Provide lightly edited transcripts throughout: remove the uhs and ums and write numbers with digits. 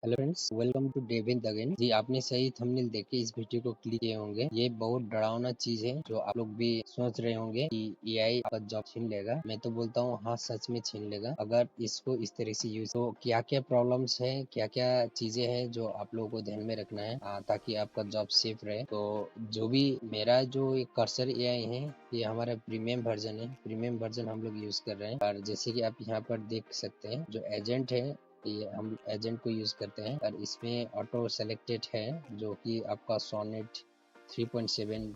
Hello friends, welcome to डेविंद again. जी, आपने सही थंबनेल देख के इस वीडियो को क्लिक किए होंगे। ये बहुत डरावना चीज है जो आप लोग भी सोच रहे होंगे कि एआई आपका जॉब छीन लेगा। मैं तो बोलता हूँ हाँ, सच में छीन लेगा अगर इसको इस तरह से यूज। तो क्या क्या प्रॉब्लम्स है, क्या क्या चीजें हैं जो आप लोगों को ध्यान में रखना है ताकि आपका जॉब सेफ रहे। तो जो भी मेरा जो कर्सर एआई है, ये हमारा प्रीमियम वर्जन है। प्रीमियम वर्जन हम लोग यूज कर रहे हैं और जैसे कि आप यहाँ पर देख सकते हैं, जो एजेंट है ये हम एजेंट को यूज करते हैं और इसमें ऑटो सेलेक्टेड है, जो कि आपका सोनेट 3.7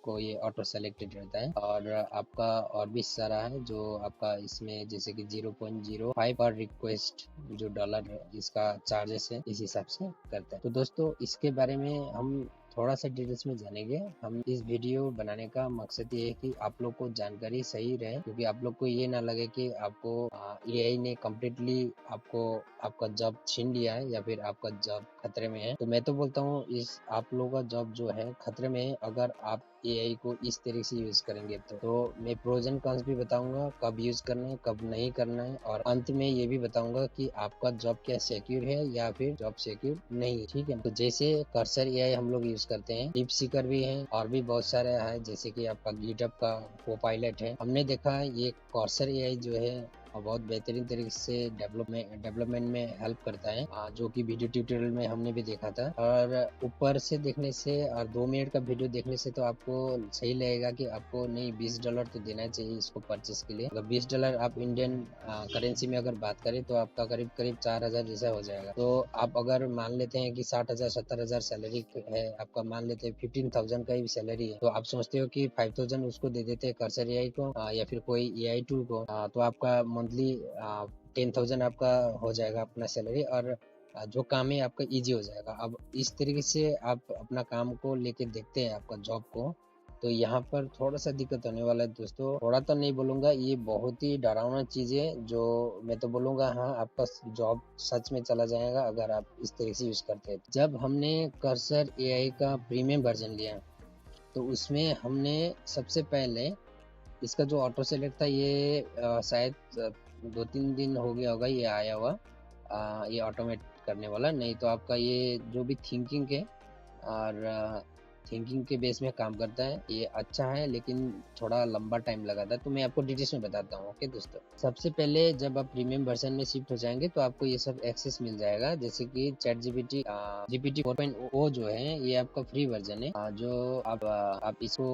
को ये ऑटो सेलेक्टेड रहता है। और आपका और भी सारा है जो आपका इसमें, जैसे कि 0.05 पर रिक्वेस्ट जो डॉलर इसका चार्जेस है, इस हिसाब से करता है। तो दोस्तों, इसके बारे में हम थोड़ा सा डिटेल्स में जानेंगे। हम इस वीडियो बनाने का मकसद ये है कि आप लोग को जानकारी सही रहे, क्योंकि आप लोग को ये ना लगे कि आपको एआई ने कम्प्लीटली आपको आपका जॉब छीन लिया है या फिर आपका जॉब खतरे में है। तो मैं तो बोलता हूँ इस आप लोगों का जॉब जो है खतरे में है अगर आप एआई को इस तरीके से यूज करेंगे। तो मैं प्रोज एंड कॉन्स भी बताऊंगा, कब यूज करना है कब नहीं करना है, और अंत में ये भी बताऊंगा कि आपका जॉब क्या सिक्योर है या फिर जॉब सिक्योर नहीं। ठीक है, तो जैसे कर्सर एआई हम लोग यूज करते हैं, डीप सीकर भी है और भी बहुत सारे है, जैसे कि आपका गिटहब का कोपायलट है। हमने देखा ये कर्सर एआई जो है बहुत बेहतरीन तरीके से डेवलपमेंट में हेल्प करता है, जो कि वीडियो ट्यूटोरियल में हमने भी देखा था। और ऊपर से देखने से और 2 मिनट का वीडियो देखने से तो आपको सही लगेगा कि आपको नहीं $20 तो देना चाहिए इसको परचेस के लिए। अगर $20 आप इंडियन करेंसी में अगर बात करें तो आपका करीब करीब 4,000 जैसा हो जाएगा। तो आप अगर मान लेते हैं कि 60,000 70,000 सैलरी है आपका, मान लेते हैं 15,000 का ही सैलरी है, तो आप सोचते हो कि 5,000 उसको दे देते हैं कर्सर एआई को या फिर कोई एआई टूल को, तो आपका मंथली 10,000 आपका हो जाएगा अपना सैलरी, और जो काम है आपका इजी हो जाएगा। अब इस तरीके से आप अपना काम को लेके देखते हैं आपका जॉब को, तो यहाँ पर थोड़ा सा दिक्कत होने वाला है दोस्तों। थोड़ा तो नहीं बोलूंगा, ये बहुत ही डरावना चीज है जो मैं तो बोलूंगा हाँ, आपका जॉब सच में चला जाएगा अगर आप इस तरीके से यूज करते हैं। जब हमने कर्सर एआई का प्रीमियम वर्जन लिया तो उसमें हमने सबसे पहले इसका जो ऑटो सेलेक्ट था, ये शायद 2-3 दिन हो गया होगा ये आया हुआ, ये ऑटोमेट करने वाला। नहीं तो आपका ये जो भी थिंकिंग है और थिंकिंग के बेस में काम करता है, ये अच्छा है, लेकिन थोड़ा लंबा टाइम लगा था। तो मैं आपको डिटेल्स में बताता हूँ। ओके दोस्तों, सबसे पहले जब आप प्रीमियम वर्जन में शिफ्ट हो जाएंगे तो आपको ये सब एक्सेस मिल जाएगा, जैसे कि चैट जीपीटी 4.0 जो है ये आपका फ्री वर्जन है, जो आप इसको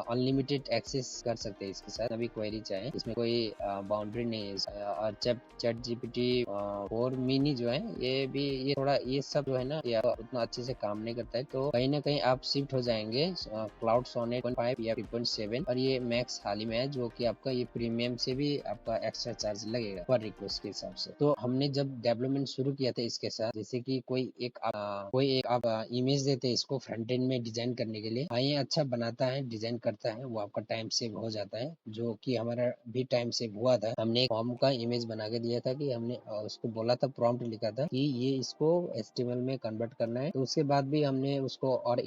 अनलिमिटेड एक्सेस कर सकते हैं इसके साथ, अभी क्वेरी चाहे, इसमें कोई बाउंड्री नहीं है। और चैट जीपीटी 4 मिनी जो है ये थोड़ा ये सब जो है ना, ये उतना अच्छे से काम नहीं करता है। तो कहीं ना कहीं आप शिफ्ट हो जाएंगे क्लाउड सोनेट 5 या 3.7, और ये मैक्स हाल ही में है, जो कि आपका ये प्रीमियम से भी आपका एक्स्ट्रा चार्ज लगेगा पर रिक्वेस्ट के हिसाब से। तो हमने जब डेवलपमेंट शुरू किया था इसके साथ, जैसे कि कोई एक आप इमेज देते हैं इसको फ्रंट एंड में डिजाइन करने के लिए, हाँ ये अच्छा बनाता है, डिजाइन करता है, वो आपका टाइम सेव हो जाता है, जो कि हमारा भी टाइम सेव हुआ था। हमने एक फॉर्म का इमेज बना के दिया था कि हमने उसको बोला था, प्रॉम्प्ट लिखा था कि ये इसको HTML में कन्वर्ट करना है। तो उसके बाद भी हमने उसको और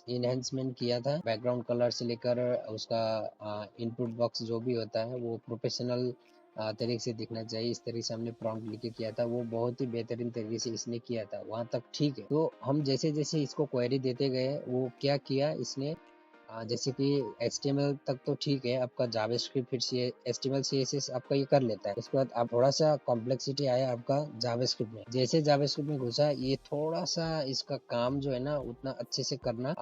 इनहेंसमेंट किया था, बैकग्राउंड कलर से लेकर उसका इनपुट बॉक्स जो भी होता है वो प्रोफेशनल तरीके से दिखना चाहिए, इस तरीके से हमने प्रॉम्प्ट लिख के किया था। वो बहुत ही बेहतरीन तरीके से इसने किया था, वहां तक ठीक है। तो हम जैसे जैसे इसको क्वेरी देते गए, वो क्या किया इसने, जैसे कि HTML तक तो ठीक है आपका, जावास्क्रिप्ट फिर HTML CSS आपका ये कर लेता है। उसके बाद आप थोड़ा सा कॉम्प्लेक्सिटी आया आपका जावास्क्रिप्ट में, जैसे जावास्क्रिप्ट में घुसा, ये थोड़ा सा इसका काम जो है ना उतना अच्छे से करना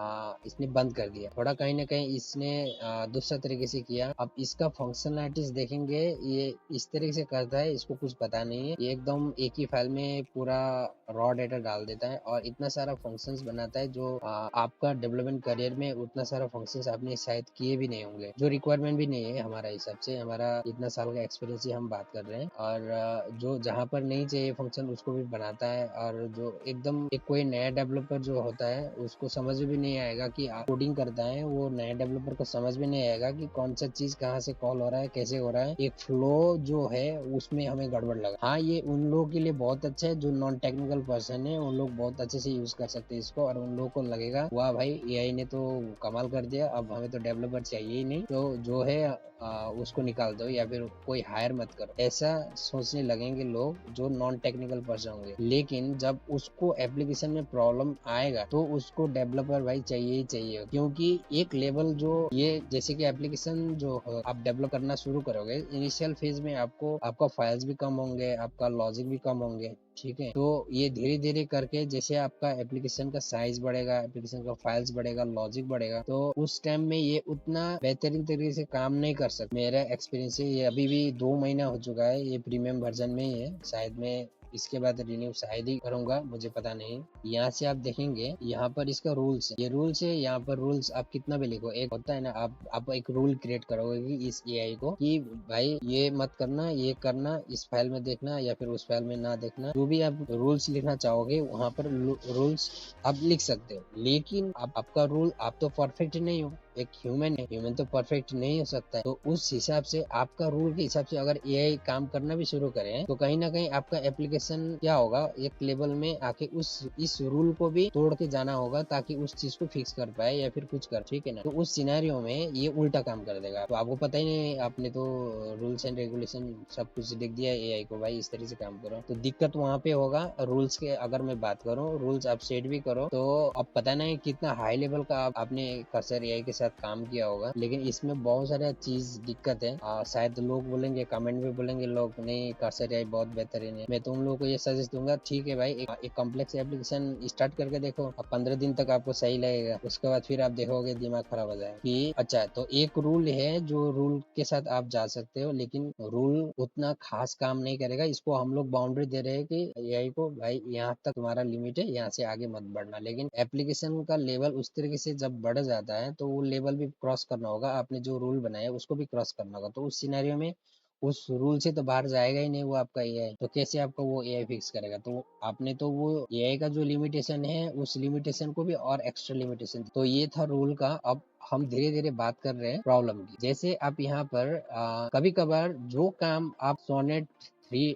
इसने बंद कर दिया। थोड़ा कहीं ना कहीं इसने दूसरा तरीके से किया। अब इसका फंक्शनलिटीज देखेंगे, ये इस तरीके से करता है, इसको कुछ पता नहीं है, ये एकदम एक ही फाइल में पूरा रॉ डेटा डाल देता है और इतना सारा फंक्शंस बनाता है, जो आपका डेवलपमेंट करियर में उतना सारा फंक्शंस आपने शायद किए भी नहीं होंगे, जो रिक्वायरमेंट भी नहीं है हमारा हिसाब से। हमारा इतना साल का एक्सपीरियंस ही हम बात कर रहे हैं, और जो जहाँ पर नहीं चाहिए फंक्शन उसको भी बनाता है, और जो एकदम एक कोई नया डेवलपर जो होता है उसको समझ में भी नहीं आएगा कि आप कोडिंग करता है, वो नया डेवलपर को समझ में नहीं आएगा कि कौन सा चीज कहाँ से कॉल हो रहा है, कैसे हो रहा है, एक फ्लो जो है उसमें हमें गड़बड़ लगा। हाँ, ये उन लोगों के लिए बहुत अच्छा है जो नॉन टेक्निकल पर्सन है, उन लोग बहुत अच्छे से यूज कर सकते हैं इसको, और उन लोगों को लगेगा वाह भाई, एआई ने तो कमाल कर दिया, अब हमें तो डेवलपर चाहिए ही नहीं, तो जो है उसको निकाल दो या फिर कोई हायर मत करो, ऐसा सोचने लगेंगे लोग जो नॉन टेक्निकल पर्सन होंगे। लेकिन जब उसको एप्लीकेशन में प्रॉब्लम आएगा तो उसको डेवलपर भाई चाहिए ही चाहिए, क्योंकि एक लेवल जो ये जैसे कि एप्लीकेशन जो आप डेवलप करना शुरू करोगे, इनिशियल फेज में आपको आपका फाइल्स भी कम होंगे, आपका लॉजिक भी कम होंगे, ठीक है। तो ये धीरे धीरे करके जैसे आपका एप्लीकेशन का साइज बढ़ेगा, एप्लीकेशन का फाइल्स बढ़ेगा, लॉजिक बढ़ेगा, तो उस टाइम में ये उतना बेहतरीन तरीके से काम नहीं कर सकता। मेरा एक्सपीरियंस है, ये अभी भी 2 महीना हो चुका है, ये प्रीमियम वर्जन में ही है, शायद मैं इसके बाद रिन्यू शायद ही करूंगा, मुझे पता नहीं। यहाँ से आप देखेंगे, यहाँ पर इसका रूल्स है, ये रूल्स है, यहाँ पर रूल्स आप कितना भी लिखो, एक होता है ना, आप एक रूल क्रिएट करोगे कि इस एआई को कि भाई ये मत करना, ये करना, इस फाइल में देखना या फिर उस फाइल में ना देखना, जो भी आप रूल्स लिखना चाहोगे वहाँ पर रूल्स आप लिख सकते हो। लेकिन आपका रूल, आप तो परफेक्ट नहीं हो, एक ह्यूमन है, ह्यूमन तो परफेक्ट नहीं हो सकता है, तो उस हिसाब से आपका रूल के हिसाब से अगर एआई काम करना भी शुरू करे तो कहीं ना कहीं आपका एप्लीकेशन क्या होगा, एक लेवल में आके इस रूल को भी तोड़ के जाना होगा ताकि उस चीज को फिक्स कर पाए या फिर कुछ कर, ठीक है ना। तो उस सिनेरियो में ये उल्टा काम कर देगा, तो आपको पता ही नहीं, आपने तो रूल्स एंड रेगुलेशन सब कुछ लिख दिया एआई को भाई इस तरह से काम करो, तो दिक्कत वहाँ पे होगा। रूल्स के अगर मैं बात करूँ, रूल्स आप सेट भी करो तो अब पता नहीं कितना हाई लेवल का आपने कर्सर एआई के साथ काम किया होगा, लेकिन इसमें बहुत सारा चीज दिक्कत है। शायद लोग बोलेंगे, कमेंट में बोलेंगे लोग, नहीं कर्सर एआई बहुत बेहतरीन है। मैं तो उन लोगों को ये सजेस्ट दूंगा, ठीक है भाई, एक कॉम्प्लेक्स एप्लीकेशन स्टार्ट करके देखो, अब 15 दिन तक आपको सही लगेगा, उसके बाद फिर आप देखोगे दिमाग खराब हो जाएगा कि अच्छा, तो एक रूल है जो रूल के साथ आप जा सकते हो, लेकिन रूल उतना खास काम नहीं करेगा। इसको हम लोग बाउंड्री दे रहे हैं कि एआई को भाई यहाँ तक तुम्हारा लिमिट है, यहाँ से आगे मत बढ़ना, लेकिन एप्लीकेशन का लेवल उस तरीके से जब बढ़ जाता है तो वो लेवल भी क्रॉस करना होगा, आपने जो रूल बनाया उसको भी क्रॉस करना होगा। तो उस सिनेरियो में उस रूल से तो बाहर जाएगा ही नहीं वो आपका एआई, तो कैसे आपका वो एआई फिक्स करेगा। तो आपने तो वो एआई का जो लिमिटेशन है उस लिमिटेशन को भी और एक्स्ट्रा लिमिटेशन, तो ये था रूल का। अब हम धीरे धीरे बात कर रहे हैं प्रॉब्लम की। जैसे आप यहाँ पर कभी कभार जो काम आप सोनेट 3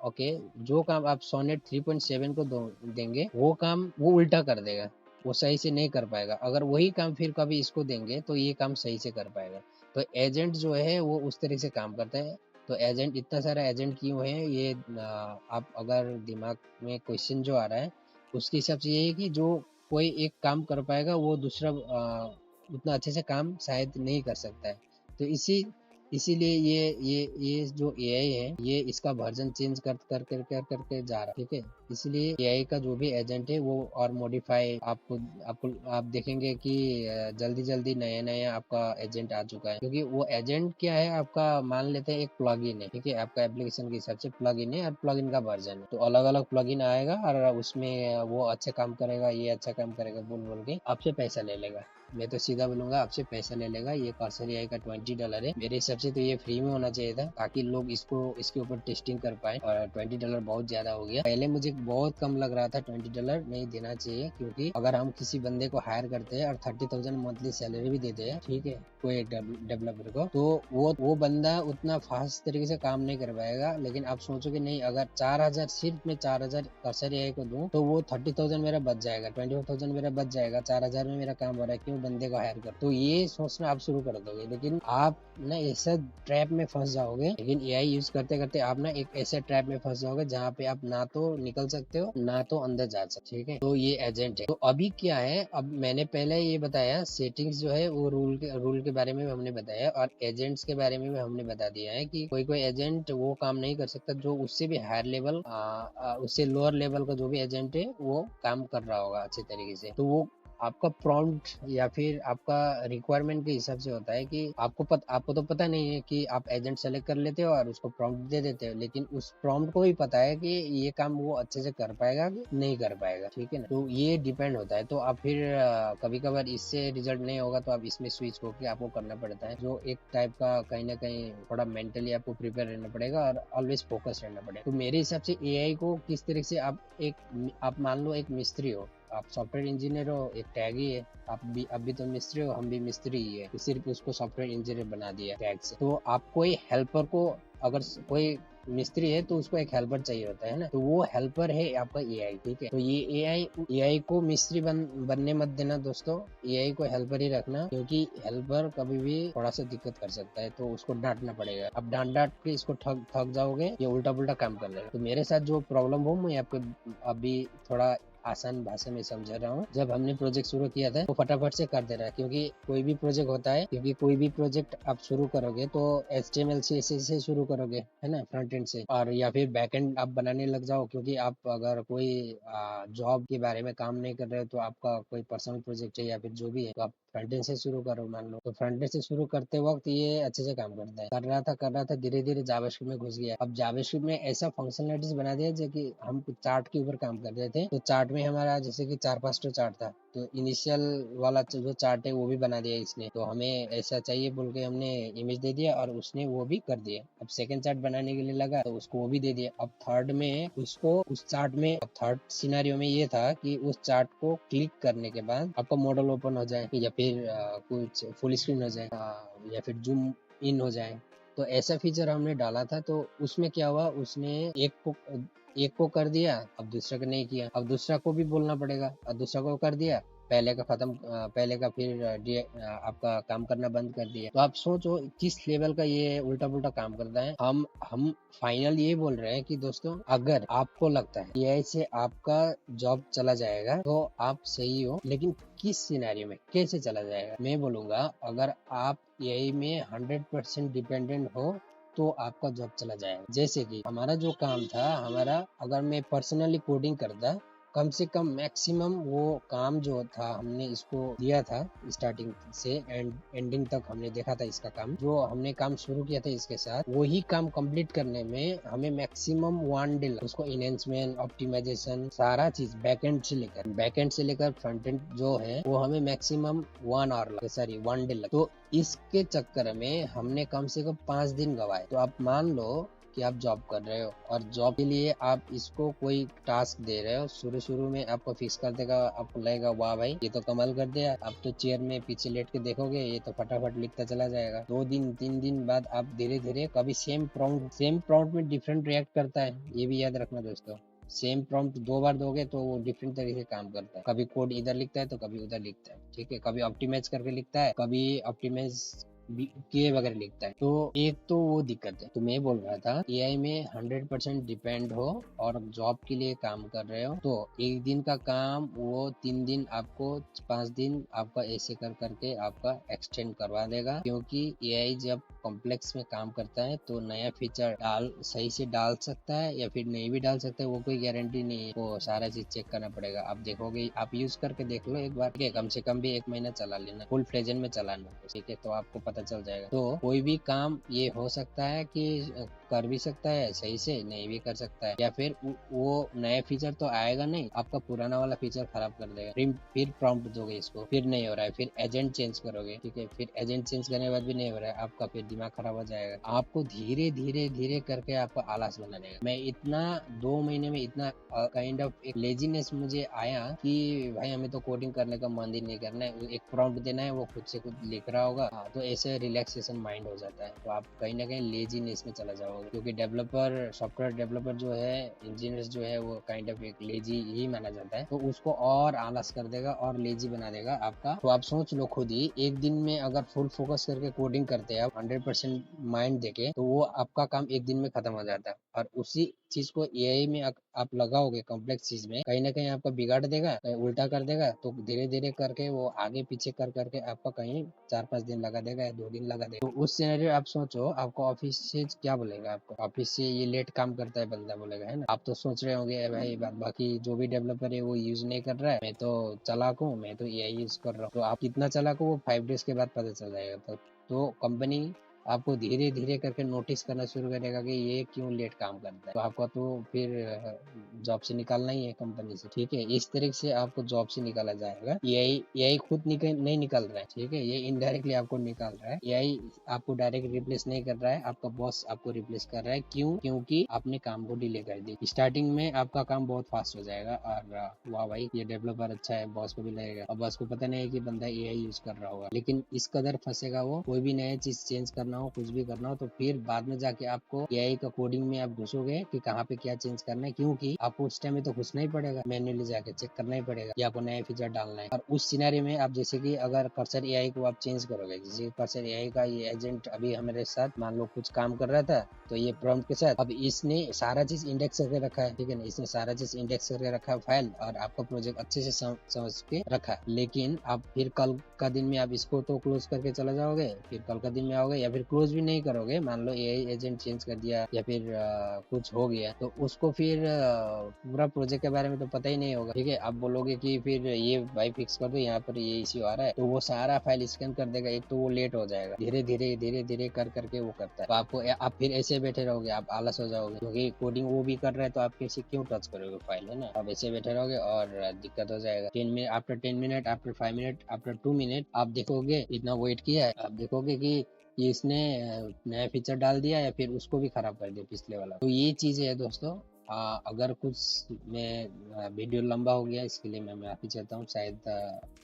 ओके, जो काम आप सोनेट 3.7 को देंगे, वो काम वो उल्टा कर देगा, वो सही से नहीं कर पाएगा। अगर वही काम फिर कभी इसको देंगे तो ये काम सही से कर पाएगा। तो एजेंट जो है वो उस तरीके से काम करता है। तो एजेंट, इतना सारा एजेंट क्यों है, ये आप अगर दिमाग में क्वेश्चन जो आ रहा है उसके हिसाब से ये है कि जो कोई एक काम कर पाएगा वो दूसरा उतना अच्छे से काम शायद नहीं कर सकता है। तो इसीलिए ये जो एआई है, ये इसका वर्जन चेंज करके जा रहा है, ठीक है। इसलिए एआई का जो भी एजेंट है वो और मॉडिफाई आपको आपको आप देखेंगे कि जल्दी जल्दी नया नया आपका एजेंट आ चुका है, क्योंकि वो एजेंट क्या है, आपका मान लेते हैं एक प्लगइन है, ठीक है, आपका एप्लीकेशन के हिसाब से प्लगइन है और प्लगइन का वर्जन है, तो अलग अलग प्लगइन आएगा और उसमें वो अच्छा काम करेगा, ये अच्छा काम करेगा बोल बोल के आपसे पैसा ले लेगा। मैं तो सीधा बोलूंगा आपसे पैसा ले लेगा। ये कर्सर एआई का $20 है, मेरे हिसाब से तो ये फ्री में होना चाहिए था ताकि लोग इसके ऊपर टेस्टिंग कर पाए, और $20 बहुत ज्यादा हो गया। पहले मुझे बहुत कम लग रहा था, $20 नहीं देना चाहिए, क्योंकि अगर हम किसी बंदे को हायर करते हैं और 30,000 मंथली सैलरी भी देते हैं, ठीक है, कोई एक डेवलपर को, तो वो बंदा उतना फास्ट तरीके से काम नहीं कर पाएगा। लेकिन आप सोचोगे नहीं, अगर 4,000, सिर्फ मैं 4,000 कर्सर एआई को दूं तो वो 30,000 मेरा बच जाएगा, 24,000 मेरा बच जाएगा, 4,000 में मेरा काम हो रहा है, क्यों बंदे को हायर कर। तो ये सोचना आप शुरू कर दोगे, लेकिन आप ना ऐसा ट्रैप में फंस जाओगे, लेकिन एआई यूज करते करते आप ना एक ऐसे ट्रैप में फंस जाओगे जहाँ पे आप ना तो निकल सकते हो ना तो अंदर जा सकते, ठीक है। तो ये एजेंट है। तो अभी क्या है, अब मैंने पहले ये बताया सेटिंग्स जो है वो रूल के बारे में भी हमने बताया, और एजेंट्स के बारे में भी हमने बता दिया है कि कोई कोई एजेंट वो काम नहीं कर सकता जो उससे भी हायर लेवल, उससे लोअर लेवल का जो भी एजेंट है वो काम कर रहा होगा अच्छे तरीके से। तो वो आपका प्रॉम्प्ट या फिर आपका रिक्वायरमेंट के हिसाब से होता है कि आपको तो पता नहीं है कि आप एजेंट सेलेक्ट कर लेते हो और उसको प्रॉम्प्ट दे देते हो, लेकिन उस प्रॉम्प्ट को भी पता है कि ये काम वो अच्छे से कर पाएगा कि नहीं कर पाएगा, ठीक है ना। तो ये डिपेंड होता है। तो आप फिर कभी कभार इससे रिजल्ट नहीं होगा तो आप इसमें स्विच होकर आपको करना पड़ता है, जो एक टाइप का कहीं ना कहीं थोड़ा मेंटली आपको प्रिपेयर रहना पड़ेगा और ऑलवेज फोकस रहना पड़ेगा। तो मेरे हिसाब से एआई को किस तरह से आप मान लो एक मिस्त्री हो, आप सॉफ्टवेयर इंजीनियर हो, एक टैग ही है, आप भी तो मिस्त्री हो, हम भी मिस्त्री ही है, सिर्फ उसको सॉफ्टवेयर इंजीनियर बना दिया टैग से। तो आप कोई हेल्पर को, अगर कोई मिस्त्री है तो उसको एक हेल्पर चाहिए होता है ना, तो वो हेल्पर है आपका एआई। ठीक है, तो ये एआई को मिस्त्री बनने मत देना दोस्तों, एआई को हेल्पर ही रखना, क्योंकि हेल्पर कभी भी थोड़ा सा दिक्कत कर सकता है, तो उसको डांटना पड़ेगा। अब डांट डांट के इसको थक थक जाओगे, ये उल्टा पुल्टा काम कर लेगा। तो मेरे साथ जो प्रॉब्लम हो, मैं आपको अभी थोड़ा आसान भाषा में समझा रहा हूँ। जब हमने प्रोजेक्ट शुरू किया था तो फटाफट से कर दे रहा है, क्योंकि कोई भी प्रोजेक्ट होता है, क्योंकि कोई भी प्रोजेक्ट आप शुरू करोगे तो HTML CSS से शुरू करोगे, है ना, फ्रंट एंड से, और या फिर बैक एंड आप बनाने लग जाओ, क्योंकि आप अगर कोई जॉब के बारे में काम नहीं कर रहे हो, तो आपका कोई पर्सनल प्रोजेक्ट है या फिर जो भी है, तो आप फ्रंट एंड से शुरू करो। मान लो तो फ्रंट एंड से शुरू करते वक्त ये अच्छे से काम करता है, कर रहा था, धीरे धीरे जावास्क्रिप्ट में घुस गया। अब जावास्क्रिप्ट में ऐसा फंक्शनलिटीज बना दिया, जो कि हम चार्ट के ऊपर काम कर रहे थे, तो चार्ट में हमारा जैसे कि 4-5 तो चार्ट था, तो इनिशियल वाला जो चार्ट है वो भी बना दिया इसने, तो हमें ऐसा चाहिए बोल के हमने इमेज दे दिया और उसने वो भी कर दिया। अब सेकंड चार्ट बनाने के लिए लगा तो उसको वो भी दे दिया। अब थर्ड में उसको उस चार्ट में, अब थर्ड सिनेरियो में ये था कि उस चार्ट को क्लिक करने के बाद आपका मॉडल ओपन हो जाए, या फिर कुछ फुल स्क्रीन हो जाए, या फिर जूम इन हो जाए। तो ऐसा फीचर हमने डाला था, तो उसमें क्या हुआ, उसने एक को कर दिया, अब दूसरा को नहीं किया, अब दूसरा को भी बोलना पड़ेगा, अब दूसरा को कर दिया, पहले का फिर आपका काम करना बंद कर दिया। तो आप सोचो किस लेवल का ये उल्टा पुल्टा काम करता है। हम फाइनल ये बोल रहे हैं कि दोस्तों, अगर आपको लगता है एआई से आपका जॉब चला जाएगा तो आप सही हो, लेकिन किस सिनेरियो में कैसे चला जाएगा, मैं बोलूंगा अगर आप एआई में 100% डिपेंडेंट हो तो आपका जॉब चला जाएगा। जैसे कि हमारा जो काम था, अगर मैं पर्सनली कोडिंग करता, कम से कम मैक्सिमम वो काम जो था हमने इसको दिया था, स्टार्टिंग से एंडिंग तक हमने देखा था इसका काम, जो हमने काम शुरू किया था इसके साथ, वही काम कंप्लीट करने में हमें मैक्सिमम 1 डे उसको इनहेंसमेंट, ऑप्टिमाइजेशन, सारा चीज बैकएंड से लेकर फ्रंट एंड जो है वो हमें मैक्सिमम 1 आवर लगा, सॉरी 1 डे लगा। तो इसके चक्कर में हमने कम से कम 5 दिन गवाए। तो आप मान लो कि आप जॉब कर रहे हो और जॉब के लिए आप इसको कोई टास्क दे रहे हो, शुरू में आपको फिक्स कर देगा, आपको लगेगा वाह भाई ये तो कमाल कर दिया, आप तो चेयर में पीछे लेट के देखोगे ये तो फटाफट लिखता चला जाएगा। 2 दिन 3 दिन बाद आप धीरे धीरे, कभी सेम प्रॉम्प्ट में डिफरेंट रिएक्ट करता है, ये भी याद रखना दोस्तों। सेम प्रॉम्प्ट 2 बार दोगे तो वो डिफरेंट तरीके से काम करता है, कभी कोड इधर लिखता है तो कभी उधर लिखता है। ठीक है, कभी ऑप्टिमाइज करके लिखता है, कभी ऑप्टिमाइज किए वगैरह लिखता है। तो एक तो वो दिक्कत है। तो मैं बोल रहा था एआई में 100% डिपेंड हो और जॉब के लिए काम कर रहे हो, तो एक दिन का काम वो 3 दिन आपको, 5 दिन आपका, ऐसे कर करके आपका एक्सटेंड करवा देगा। क्योंकि एआई जब कॉम्प्लेक्स में काम करता है तो नया फीचर सही से डाल सकता है या फिर नहीं भी डाल सकता है, वो कोई गारंटी नहीं है, वो सारा चीज चेक करना पड़ेगा। आप देखोगे, आप यूज करके देख लो एक बार, ठीक है, कम से कम भी 1 महीना चला लेना, फुल फ्लेजन में चलाना, ठीक है, तो आपको पता चल जाएगा। तो कोई भी काम ये हो सकता है कि कर भी सकता है सही से, नहीं भी कर सकता है, या फिर वो नया फीचर तो आएगा नहीं, आपका पुराना वाला फीचर खराब कर देगा। फिर प्रॉम्प्ट दोगे इसको, फिर नहीं हो रहा है, फिर एजेंट चेंज करोगे, ठीक है, फिर एजेंट चेंज करने के बाद भी नहीं हो रहा है, आपका फिर दिमाग खराब हो जाएगा। आपको धीरे धीरे धीरे करके आपको आलस बना देगा। मैं इतना 2 महीने में इतना काइंड ऑफ एक लेजीनेस मुझे आया कि भाई हमें तो कोडिंग करने का मन ही नहीं करना है, एक प्रॉम्प्ट देना है, वो खुद से खुद लिख रहा होगा। तो ऐसे रिलैक्सेशन माइंड हो जाता है, तो आप कहीं ना कहीं लेजीनेस में चला जाओगे। क्योंकि सॉफ्टवेयर डेवलपर जो है, इंजीनियर्स जो है, वो काइंड ऑफ एक लेजी ही माना जाता है, तो उसको और आलस कर देगा और लेजी बना देगा आपका। तो आप सोच लो खुद ही, एक दिन में अगर फुल फोकस करके कोडिंग करते हैं आप 100% माइंड देके, तो वो आपका काम एक दिन में खत्म हो जाता है। और उसी चीज को एआई में आप लगाओगे कॉम्प्लेक्स चीज में, कहीं ना कहीं आपका बिगाड़ देगा, उल्टा कर देगा। तो धीरे धीरे करके वो आगे पीछे कर करके आपका कहीं 4-5 दिन लगा देगा या 2 दिन लगा देगा। तो उस सिनेरियो आप सोचो, आपको ऑफिस से क्या बोलेगा, आपको ऑफिस से ये लेट काम करता है बंदा बोलेगा, है ना। आप तो सोच रहे होंगे भाई बाकी जो भी डेवलपर है वो यूज नहीं कर रहा है, मैं तो चालाक हूँ, मैं तो एआई यूज कर रहा हूँ। तो आप कितना चालाक हो वो 5 डेज के बाद पता चल जाएगा। तो कंपनी आपको धीरे धीरे करके नोटिस करना शुरू करेगा कि ये क्यों लेट काम करता है, तो आपको तो फिर जॉब से निकालना ही है कंपनी से। ठीक है, इस तरीके से आपको जॉब से निकाला जाएगा। एआई खुद नहीं निकल रहा है, ठीक है, ये इनडायरेक्टली आपको निकाल रहा है। एआई आपको डायरेक्ट रिप्लेस नहीं कर रहा है, आपका बॉस आपको रिप्लेस कर रहा है। क्यों? क्योंकि आपने काम को डिले कर दी। स्टार्टिंग में आपका काम बहुत फास्ट हो जाएगा और वाह भाई ये डेवलपर अच्छा है, बॉस को भी लगेगा। और बॉस को पता नहीं है कि बंदा एआई यूज कर रहा होगा, लेकिन इस कदर फंसेगा वो, कोई भी नया चीज चेंज करना करना हो, कुछ भी करना हो, तो फिर बाद में जाके आपको एआई का कोडिंग में आप घुसोगे कि कहाँ पे क्या चेंज करना है, क्योंकि आपको उस टाइम में तो घुसना ही पड़ेगा, मैन्युअली जाके चेक करना ही पड़ेगा कि आपको नया फीचर डालना है। और उस सिनेरियो में आप जैसे कि अगर कर्सर एआई को आप चेंज करोगे, जैसे कर्सर एआई का ये एजेंट अभी हमारे साथ मान लो कुछ काम कर रहा था, तो ये प्रॉम्प्ट के साथ अब इसने सारा चीज इंडेक्स करके रखा है, ठीक है ना, इसने सारा चीज इंडेक्स करके रखा है फाइल, और आपका प्रोजेक्ट अच्छे से समझ के रखा है। लेकिन आप फिर कल का दिन में आप इसको तो क्लोज करके चले जाओगे, फिर कल का दिन में आओगे, या फिर क्लोज भी नहीं करोगे, मान लो एआई एजेंट चेंज कर दिया या फिर कुछ हो गया, तो उसको फिर पूरा प्रोजेक्ट के बारे में तो पता ही नहीं होगा, ठीक है। आप बोलोगे कि फिर ये भाई फिक्स कर दो, यहाँ पर ये इश्यू आ रहा है, तो वो सारा फाइल स्कैन कर देगा, एक तो वो लेट हो जाएगा, धीरे धीरे कर करके वो करता है। तो आपको आप फिर ऐसे बैठे रहोगे, आप आलस हो जाओगे, क्योंकि कोडिंग वो भी कर रहा है, तो आप कैसे क्यों टच करोगे फाइल, है ना। आप ऐसे बैठे रहोगे और दिक्कत हो जाएगा। 10 minute, after 10 minute, after 5 minute, after 2 minute आप देखोगे, इतना वेट किया है, आप देखोगे कि ये इसने नया फीचर डाल दिया या फिर उसको भी खराब कर दिया पिछले वाला। तो ये चीजें है दोस्तों। अगर कुछ मैं वीडियो लंबा हो गया, इसके लिए मैं माफी चाहता हूँ। शायद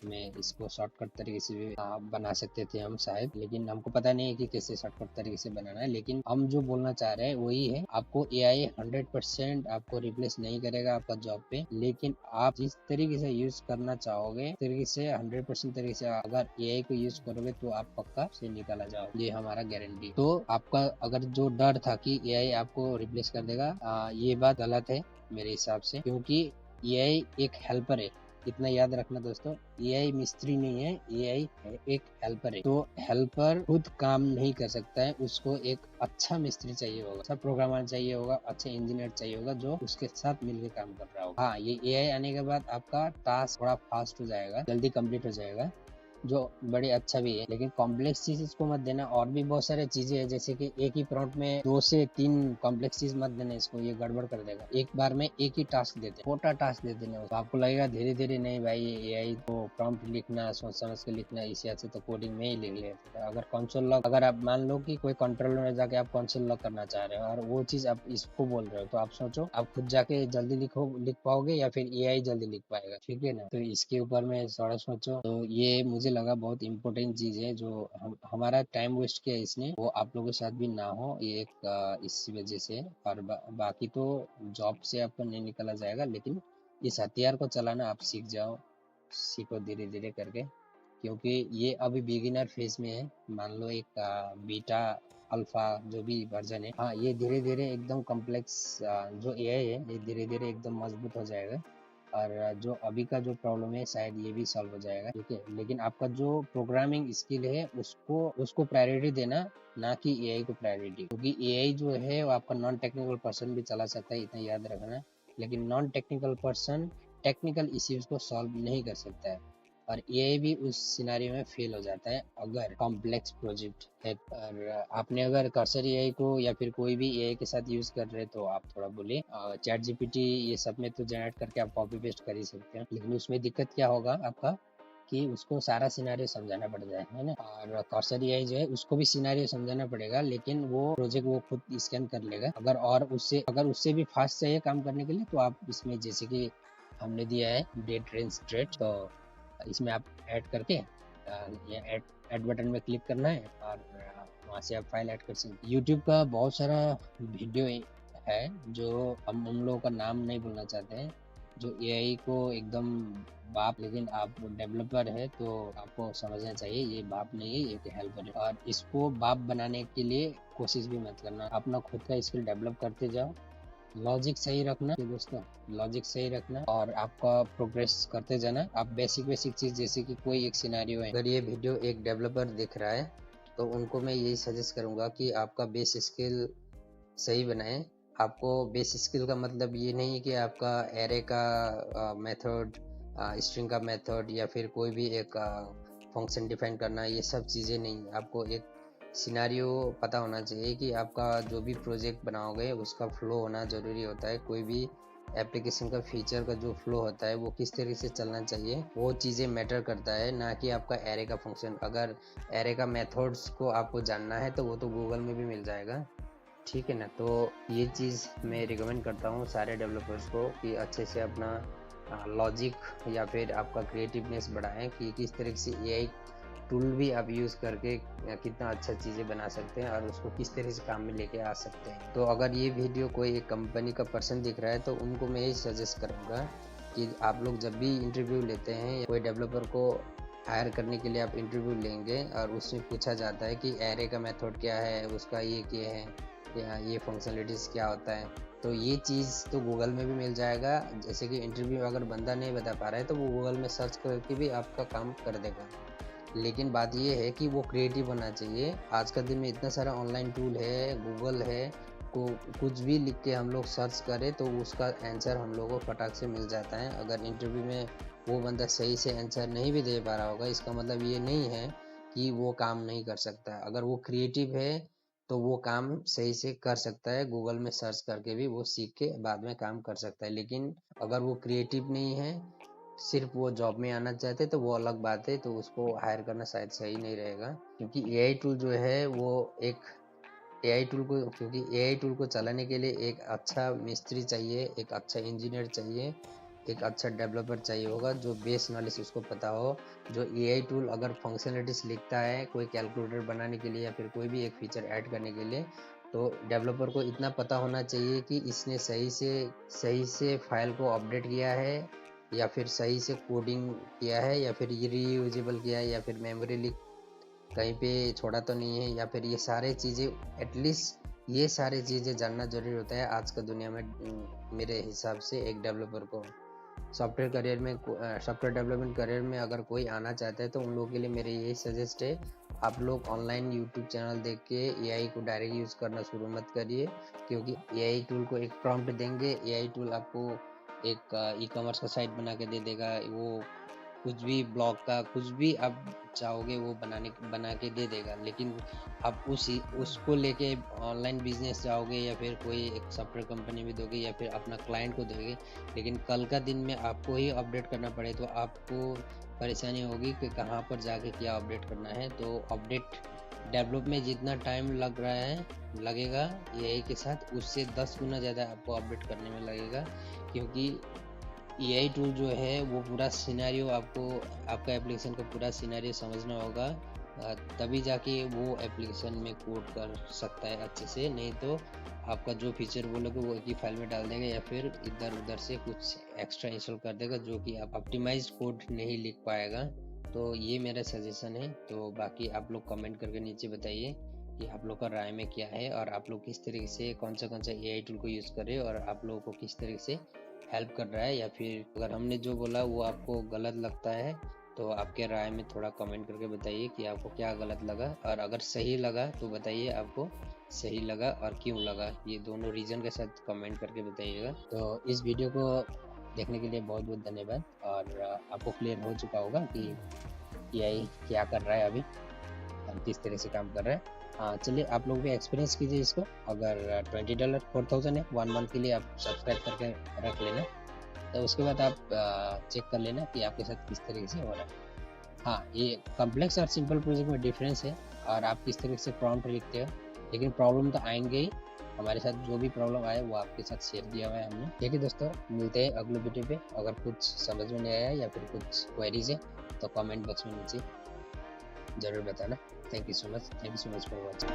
मैं इसको शॉर्टकट तरीके से भी बना सकते थे हम शायद, लेकिन हमको पता नहीं है कि कैसे शॉर्टकट तरीके से बनाना है। लेकिन हम जो बोलना चाह रहे हैं वही है, आपको एआई 100% आपको रिप्लेस नहीं करेगा आपका जॉब पे, लेकिन आप जिस तरीके से यूज करना चाहोगे तरीके से 100% तरीके से अगर एआई को यूज करोगे तो आप पक्का से निकाला जाओगे, ये हमारा गारंटी। तो आपका अगर जो डर था कि एआई आपको रिप्लेस कर देगा, ये बात गलत है मेरे हिसाब से, क्योंकि एआई एक हेल्पर है। इतना याद रखना दोस्तों, एआई मिस्त्री नहीं है, एआई एक हेल्पर है। तो हेल्पर खुद काम नहीं कर सकता है, उसको एक अच्छा मिस्त्री चाहिए होगा, अच्छा प्रोग्रामर चाहिए होगा, अच्छा इंजीनियर चाहिए होगा जो उसके साथ मिलकर काम कर रहा होगा। हाँ, ये एआई आने के बाद आपका टास्क थोड़ा फास्ट हो जाएगा, जल्दी कंप्लीट हो जाएगा, जो बड़े अच्छा भी है, लेकिन कॉम्प्लेक्स चीज इसको मत देना। और भी बहुत सारे चीजें हैं, जैसे कि एक ही प्रॉम्प्ट में 2 से 3 कॉम्प्लेक्स चीज मत देना इसको, ये गड़बड़ कर देगा। एक बार में एक ही टास्क देते, छोटा टास्क दे देना, तो आपको लगेगा धीरे धीरे नहीं भाई ये एआई तो प्रॉम्प्ट लिखना सोच समझ के लिखना, इसी से तो कोडिंग में ही लिख लेता। अगर कंसोल लॉक, अगर आप मान लो कि कोई कंट्रोलर में जाके आप कंसोल लॉक करना चाह रहे हो और वो चीज आप इसको बोल रहे हो, तो आप सोचो आप खुद जाके जल्दी लिख पाओगे या फिर एआई जल्दी लिख पाएगा, ठीक है ना। तो इसके ऊपर में थोड़ा सोचो। तो ये मुझे लगा बहुत इंपॉर्टेंट चीज है, जो हमारा टाइम वेस्ट किया इसने, वो आप लोगों के साथ भी ना हो, ये एक इसी वजह से। और बाकी तो जॉब से आपको नहीं निकाला जाएगा, लेकिन इस हथियार को चलाना आप सीख जाओ, सीखो धीरे धीरे करके, क्योंकि ये अभी बिगिनर फेज में है। मान लो एक बीटा अल्फा जो भी वर्जन है, हाँ ये धीरे धीरे एकदम कॉम्प्लेक्स जो एआई है ये धीरे धीरे एकदम मजबूत हो जाएगा, और जो अभी का जो प्रॉब्लम है शायद ये भी सॉल्व हो जाएगा, ठीक है। लेकिन आपका जो प्रोग्रामिंग स्किल है उसको प्रायोरिटी देना, ना कि एआई को प्रायोरिटी, क्योंकि एआई जो है वो आपका नॉन टेक्निकल पर्सन भी चला सकता है, इतना याद रखना। लेकिन non technical person technical issues को सॉल्व नहीं कर सकता है, और एआई भी उस सिनारियो में फेल हो जाता है अगर कॉम्प्लेक्स प्रोजेक्ट है। और आपने अगर कर्सर एआई को या फिर कोई भी एआई के साथ यूज कर रहे तो आप थोड़ा बोलिए। चैट जीपीटी ये सब में तो जनरेट करके आप कॉपी पेस्ट कर ही सकते हैं, लेकिन उसमें दिक्कत क्या होगा आपका कि उसको सारा सिनारियो समझाना पड़ जाए, है ना। और कर्सर एआई जो है उसको भी सिनारियो समझाना पड़ेगा, लेकिन वो प्रोजेक्ट वो खुद स्कैन कर लेगा। अगर उससे भी फास्ट चाहिए काम करने के लिए, तो आप इसमें जैसे कि हमने दिया है डेट रेंज स्ट्रेट, तो इसमें आप ऐड करके या ऐड बटन में क्लिक करना है और वहाँ से आप फाइल ऐड कर सकते हैं। यूट्यूब का बहुत सारा वीडियो है जो हम उन लोगों का नाम नहीं बोलना चाहते हैं, जो एआई को एकदम बाप, लेकिन आप डेवलपर है तो आपको समझना चाहिए ये बाप नहीं है, ये एक हेल्पर है। और इसको बाप बनाने के लिए कोशिश भी मत करना, अपना खुद का स्किल डेवलप करते जाओ, लॉजिक सही रखना दोस्तों, लॉजिक सही रखना और आपका प्रोग्रेस करते जाना। आप बेसिक चीज, जैसे कि कोई एक सिनेरियो है, अगर ये वीडियो एक डेवलपर देख रहा है तो उनको मैं यही सजेस्ट करूंगा कि आपका बेस स्किल सही बनाएं। आपको बेस स्किल का मतलब ये नहीं है कि आपका एरे का मेथड, स्ट्रिंग का मेथड या फिर कोई भी एक फंक्शन डिफाइन करना, ये सब चीज़ें नहीं। आपको एक सिनारियो पता होना चाहिए कि आपका जो भी प्रोजेक्ट बनाओगे उसका फ्लो होना ज़रूरी होता है। कोई भी एप्लीकेशन का फीचर का जो फ्लो होता है वो किस तरीके से चलना चाहिए, वो चीज़ें मैटर करता है, ना कि आपका एरे का फंक्शन। अगर एरे का मेथड्स को आपको जानना है तो वो तो गूगल में भी मिल जाएगा, ठीक है ना। तो ये चीज़ मैं रिकमेंड करता हूँ सारे डेवलपर्स को कि अच्छे से अपना लॉजिक या फिर आपका क्रिएटिवनेस बढ़ाएं कि किस तरीके से एआई टूल भी आप यूज़ करके कितना अच्छा चीज़ें बना सकते हैं और उसको किस तरह से काम में लेके आ सकते हैं। तो अगर ये वीडियो कोई एक कंपनी का पर्सन दिख रहा है तो उनको मैं यही सजेस्ट करूँगा कि आप लोग जब भी इंटरव्यू लेते हैं या कोई डेवलपर को हायर करने के लिए आप इंटरव्यू लेंगे और उसमें पूछा जाता है कि एरे का मेथड क्या है, उसका ये है या ये फंक्शनलिटीज़ क्या होता है, तो ये चीज़ तो गूगल में भी मिल जाएगा। जैसे कि इंटरव्यू अगर बंदा नहीं बता पा रहा है तो वो गूगल में सर्च करके भी आपका काम कर देगा। लेकिन बात ये है कि वो क्रिएटिव होना चाहिए। आज का दिन में इतना सारा ऑनलाइन टूल है, गूगल है, को कुछ भी लिख के हम लोग सर्च करें तो उसका आंसर हम लोगों को फटाक से मिल जाता है। अगर इंटरव्यू में वो बंदा सही से आंसर नहीं भी दे पा रहा होगा, इसका मतलब ये नहीं है कि वो काम नहीं कर सकता। अगर वो क्रिएटिव है तो वो काम सही से कर सकता है, गूगल में सर्च करके भी वो सीख के बाद में काम कर सकता है। लेकिन अगर वो क्रिएटिव नहीं है, सिर्फ वो जॉब में आना चाहते तो वो अलग बात है, तो उसको हायर करना शायद सही नहीं रहेगा। क्योंकि एआई टूल जो है वो एक एआई टूल को चलाने के लिए एक अच्छा मिस्त्री चाहिए, एक अच्छा इंजीनियर चाहिए, एक अच्छा डेवलपर चाहिए होगा जो बेस नॉलेज उसको पता हो। जो एआई टूल अगर फंक्शनलिटीज लिखता है कोई कैलकुलेटर बनाने के लिए या फिर कोई भी एक फीचर ऐड करने के लिए, तो डेवलपर को इतना पता होना चाहिए कि इसने सही से फाइल को अपडेट किया है या फिर सही से कोडिंग किया है या फिर रीयूजेबल किया है या फिर मेमोरी लीक कहीं पे छोड़ा तो नहीं है, या फिर ये सारे चीज़ें एटलीस्ट ये सारी चीज़ें जानना ज़रूरी होता है आज का दुनिया में। मेरे हिसाब से एक डेवलपर को सॉफ्टवेयर डेवलपमेंट करियर में अगर कोई आना चाहता है तो उन लोगों के लिए मेरे यही सजेस्ट है, आप लोग ऑनलाइन यूट्यूब चैनल देख के एआई को डायरेक्ट यूज़ करना शुरू मत करिए। क्योंकि एआई टूल को एक प्रॉम्प्ट देंगे, एआई टूल आपको एक ई कॉमर्स का साइट बना के दे देगा। वो कुछ भी ब्लॉग का कुछ भी आप चाहोगे वो बना के दे देगा। लेकिन आप उसको लेके ऑनलाइन बिजनेस जाओगे या फिर कोई एक सॉफ्टवेयर कंपनी में दोगे या फिर अपना क्लाइंट को दोगे, लेकिन कल का दिन में आपको ही अपडेट करना पड़े तो आपको परेशानी होगी कि कहाँ पर जाके क्या अपडेट करना है। तो अपडेट डेवलप में जितना टाइम लगेगा एआई के साथ, उससे 10 गुना ज़्यादा आपको अपडेट करने में लगेगा। क्योंकि एआई टूल जो है वो पूरा सिनेरियो आपका एप्लीकेशन का पूरा सिनेरियो समझना होगा, तभी जाके वो एप्लीकेशन में कोड कर सकता है अच्छे से। नहीं तो आपका जो फीचर बोलोगे वो एक ही फाइल में डाल देगा या फिर इधर उधर से कुछ एक्स्ट्रा इंस्टॉल कर देगा जो कि आप ऑप्टिमाइज्ड कोड नहीं लिख पाएगा। तो ये मेरा सजेशन है। तो बाकी आप लोग कमेंट करके नीचे बताइए कि आप लोग का राय में क्या है और आप लोग किस तरीके से कौन सा एआई टूल को यूज़ कर रहे हो और आप लोगों को किस तरीके से हेल्प कर रहा है, या फिर अगर हमने जो बोला वो आपको गलत लगता है तो आपके राय में थोड़ा कमेंट करके बताइए कि आपको क्या गलत लगा, और अगर सही लगा तो बताइए आपको सही लगा और क्यों लगा। ये दोनों रीज़न के साथ कमेंट करके बताइएगा। तो इस वीडियो को देखने के लिए बहुत बहुत धन्यवाद। और आपको क्लियर हो चुका होगा कि एआई क्या कर रहा है अभी और किस तरह से काम कर रहा है। हाँ, चलिए आप लोग भी एक्सपीरियंस कीजिए इसको। अगर $20 4000 है 1 मंथ के लिए, आप सब्सक्राइब करके रख लेना। तो उसके बाद आप चेक कर लेना कि आपके साथ किस तरीके से हो रहा है। हाँ, ये कॉम्प्लेक्स और सिंपल प्रोजेक्ट में डिफरेंस है और आप किस तरीके से प्रॉम्प्ट लिखते हो। लेकिन प्रॉब्लम तो आएंगे ही, हमारे साथ जो भी प्रॉब्लम आए वो आपके साथ शेयर किया हुआ है हमने। ठीक है दोस्तों, मिलते हैं अगले वीडियो पे। अगर कुछ समझ में नहीं आया या फिर कुछ क्वेरीज है तो कमेंट बॉक्स में नीचे ज़रूर बताना। Thank you so much for watching.